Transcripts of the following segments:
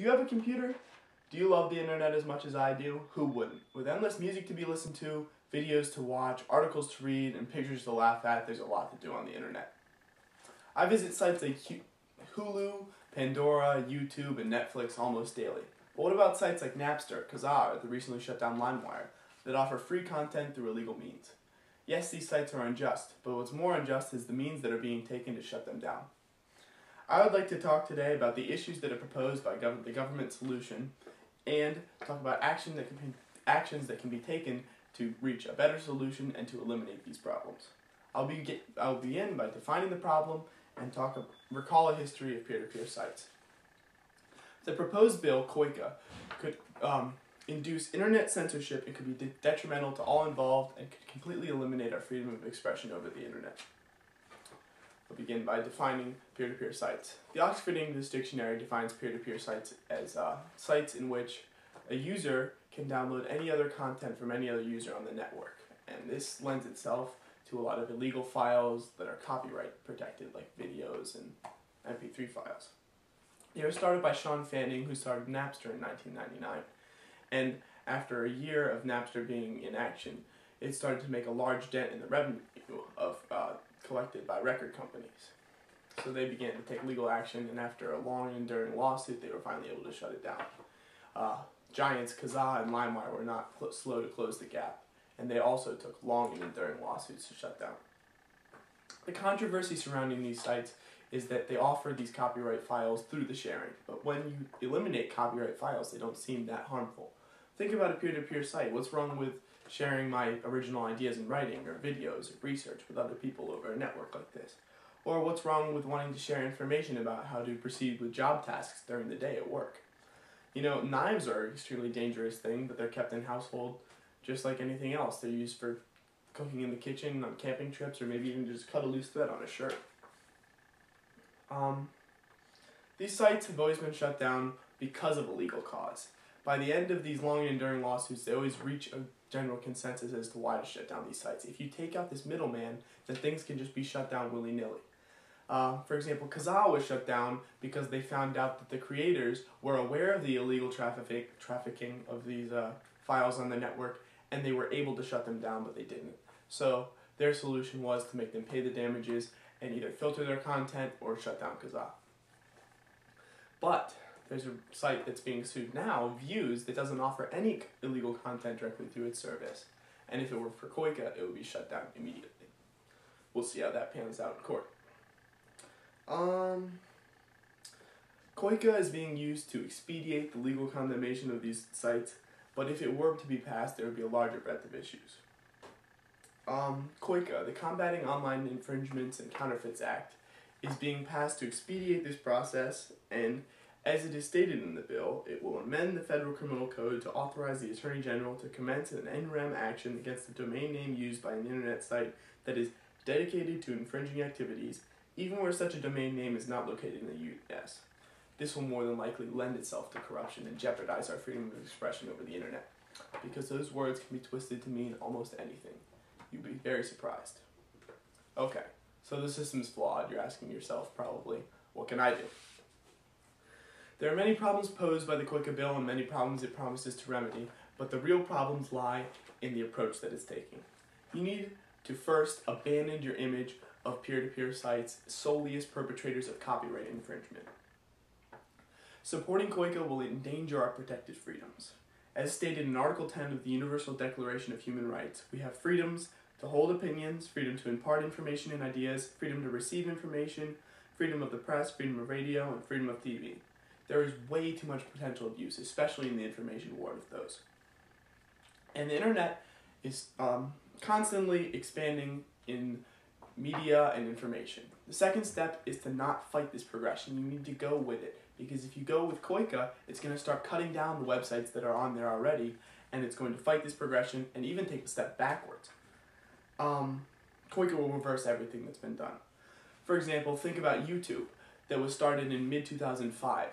Do you have a computer? Do you love the internet as much as I do? Who wouldn't? With endless music to be listened to, videos to watch, articles to read, and pictures to laugh at, there's a lot to do on the internet. I visit sites like Hulu, Pandora, YouTube, and Netflix almost daily. But what about sites like Napster, Kazaa, or the recently shut down LimeWire that offer free content through illegal means? Yes, these sites are unjust, but what's more unjust is the means that are being taken to shut them down. I would like to talk today about the issues that are proposed by the government solution and talk about actions that can be taken to reach a better solution and to eliminate these problems. I'll begin by defining the problem and recall a history of peer-to-peer sites. The proposed bill, COICA, could induce internet censorship and could be detrimental to all involved and could completely eliminate our freedom of expression over the internet. We'll begin by defining peer-to-peer sites. The Oxford English Dictionary defines peer-to-peer sites as sites in which a user can download any other content from any other user on the network. And this lends itself to a lot of illegal files that are copyright protected, like videos and MP3 files. They were started by Sean Fanning, who started Napster in 1999. And after a year of Napster being in action, it started to make a large dent in the revenue of collected by record companies. So they began to take legal action, and after a long and enduring lawsuit, they were finally able to shut it down. Giants Kazaa and LimeWire were not slow to close the gap, and they also took long and enduring lawsuits to shut down. The controversy surrounding these sites is that they offer these copyright files through the sharing, but when you eliminate copyright files, they don't seem that harmful. Think about a peer-to-peer site. What's wrong with sharing my original ideas in writing or videos or research with other people over a network like this? Or what's wrong with wanting to share information about how to proceed with job tasks during the day at work? You know, knives are an extremely dangerous thing, but they're kept in household just like anything else. They're used for cooking in the kitchen, on camping trips, or maybe even just cut a loose thread on a shirt. These sites have always been shut down because of a legal cause. By the end of these long and enduring lawsuits, they always reach a general consensus as to why to shut down these sites. If you take out this middleman, then things can just be shut down willy-nilly. For example, Kazaa was shut down because they found out that the creators were aware of the illegal trafficking of these files on the network, and they were able to shut them down, but they didn't. So their solution was to make them pay the damages and either filter their content or shut down Kazaa. But there's a site that's being sued now, Views, that doesn't offer any illegal content directly through its service. And if it were for COICA, it would be shut down immediately. We'll see how that pans out in court. COICA is being used to expedite the legal condemnation of these sites, but if it were to be passed, there would be a larger breadth of issues. COICA, the Combating Online Infringements and Counterfeits Act, is being passed to expedite this process, and as it is stated in the bill, it will amend the Federal Criminal Code to authorize the Attorney General to commence an NREM action against the domain name used by an internet site that is dedicated to infringing activities, even where such a domain name is not located in the U.S. This will more than likely lend itself to corruption and jeopardize our freedom of expression over the internet, because those words can be twisted to mean almost anything. You'd be very surprised. Okay, so the system's flawed. You're asking yourself probably, what can I do? There are many problems posed by the COICA bill and many problems it promises to remedy, but the real problems lie in the approach that it's taking. You need to first abandon your image of peer-to-peer sites solely as perpetrators of copyright infringement. Supporting COICA will endanger our protected freedoms. As stated in Article 10 of the Universal Declaration of Human Rights, we have freedoms to hold opinions, freedom to impart information and ideas, freedom to receive information, freedom of the press, freedom of radio, and freedom of TV. There is way too much potential abuse, especially in the information ward of those. And the internet is constantly expanding in media and information. The second step is to not fight this progression. You need to go with it, because if you go with COICA, it's going to start cutting down the websites that are on there already, and it's going to fight this progression and even take a step backwards. COICA will reverse everything that's been done. For example, think about YouTube, that was started in mid-2005.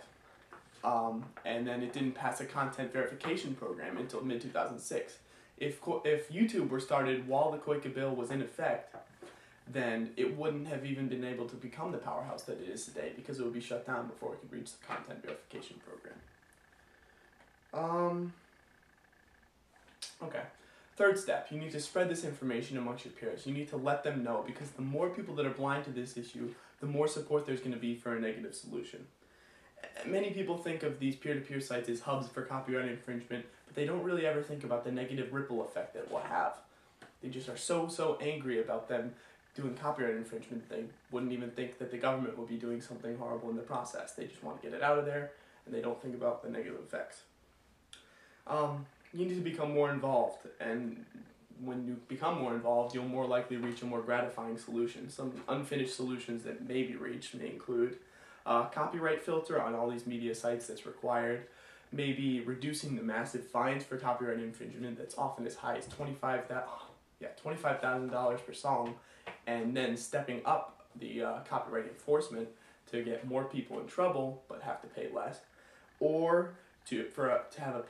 And then it didn't pass a content verification program until mid-2006. If YouTube were started while the COICA bill was in effect, then it wouldn't have even been able to become the powerhouse that it is today, because it would be shut down before it could reach the content verification program. Okay. Third step, you need to spread this information amongst your peers. You need to let them know, because the more people that are blind to this issue, the more support there's going to be for a negative solution. Many people think of these peer-to-peer sites as hubs for copyright infringement, but they don't really ever think about the negative ripple effect that it will have. They just are so angry about them doing copyright infringement, they wouldn't even think that the government would be doing something horrible in the process. They just want to get it out of there, and they don't think about the negative effects. You need to become more involved, and when you become more involved, you'll more likely reach a more gratifying solution. Some unfinished solutions that may be reached may include copyright filter on all these media sites that's required, maybe reducing the massive fines for copyright infringement that's often as high as $25,000 per song, and then stepping up the copyright enforcement to get more people in trouble but have to pay less, or to have a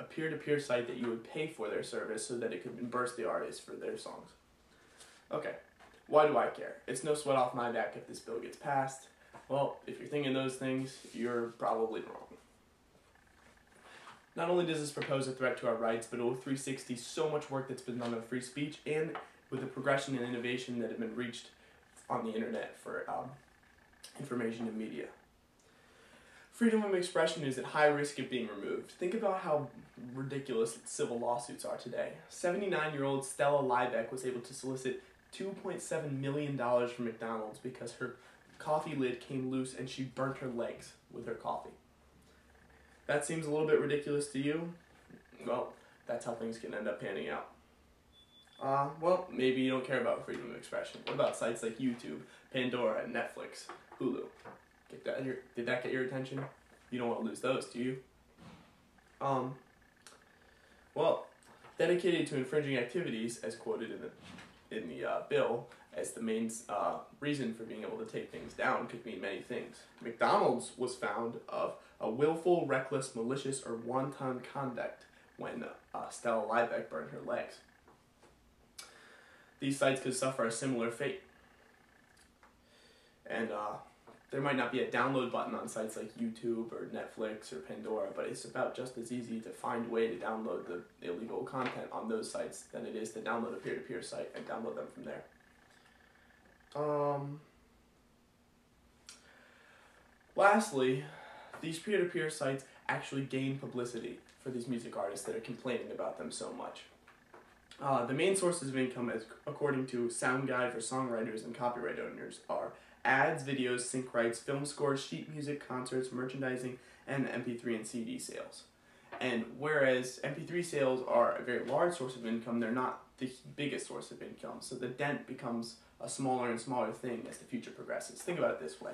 peer-to-peer site that you would pay for their service so that it could reimburse the artists for their songs. Okay, why do I care? It's no sweat off my back if this bill gets passed. Well, if you're thinking those things, you're probably wrong. Not only does this propose a threat to our rights, but it will 360 so much work that's been done on free speech and with the progression and innovation that have been reached on the internet for information and media. Freedom of expression is at high risk of being removed. Think about how ridiculous civil lawsuits are today. 79-year-old Stella Liebeck was able to solicit $2.7 million from McDonald's because her coffee lid came loose and she burnt her legs with her coffee. That seems a little bit ridiculous to you? Well, that's how things can end up panning out. Well, maybe you don't care about freedom of expression. What about sites like YouTube, Pandora, Netflix, Hulu? Did that get your attention? You don't want to lose those, do you? Well, dedicated to infringing activities, as quoted in the bill, as the main reason for being able to take things down could mean many things. McDonald's was found of a willful, reckless, malicious, or wanton conduct when Stella Liebeck burned her legs. These sites could suffer a similar fate. And there might not be a download button on sites like YouTube or Netflix or Pandora, but it's about just as easy to find a way to download the illegal content on those sites than it is to download a peer-to-peer site and download them from there. Lastly, these peer-to-peer sites actually gain publicity for these music artists that are complaining about them so much. The main sources of income, according to Sound Guide for Songwriters and Copyright Owners, are ads, videos, sync rights, film scores, sheet music, concerts, merchandising, and MP3 and CD sales. And whereas MP3 sales are a very large source of income, they're not the biggest source of income. So the dent becomes a smaller and smaller thing as the future progresses. Think about it this way.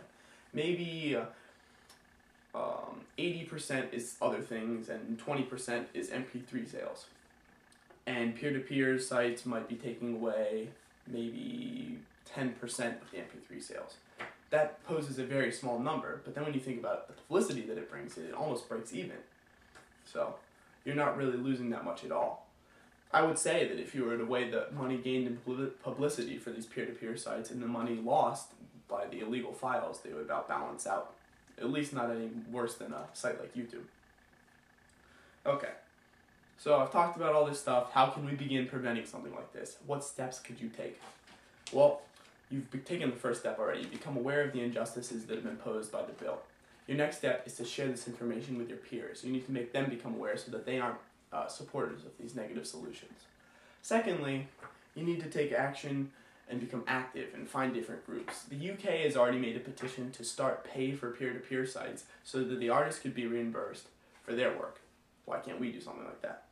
Maybe 80% is other things and 20% is MP3 sales. And peer-to-peer sites might be taking away maybe 10% of the MP3 sales. That poses a very small number, but then when you think about the publicity that it brings, it almost breaks even. So you're not really losing that much at all. I would say that if you were to weigh the money gained in publicity for these peer-to-peer sites and the money lost by the illegal files, they would about balance out. At least not any worse than a site like YouTube. Okay. So I've talked about all this stuff. How can we begin preventing something like this? What steps could you take? Well, you've taken the first step already. You become aware of the injustices that have been posed by the bill. Your next step is to share this information with your peers. You need to make them become aware so that they aren't supporters of these negative solutions. Secondly, you need to take action and become active and find different groups. The UK has already made a petition to start pay for peer-to-peer sites so that the artists could be reimbursed for their work. Why can't we do something like that?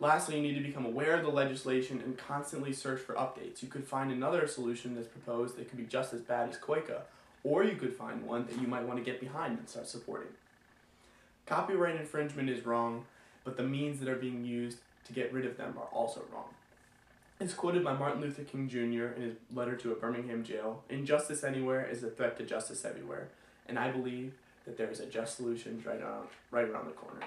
Lastly, you need to become aware of the legislation and constantly search for updates. You could find another solution that's proposed that could be just as bad as COICA, or you could find one that you might want to get behind and start supporting. Copyright infringement is wrong, but the means that are being used to get rid of them are also wrong. It's quoted by Martin Luther King Jr. in his letter to a Birmingham jail: "Injustice anywhere is a threat to justice everywhere," and I believe that there is a just solution right around the corner.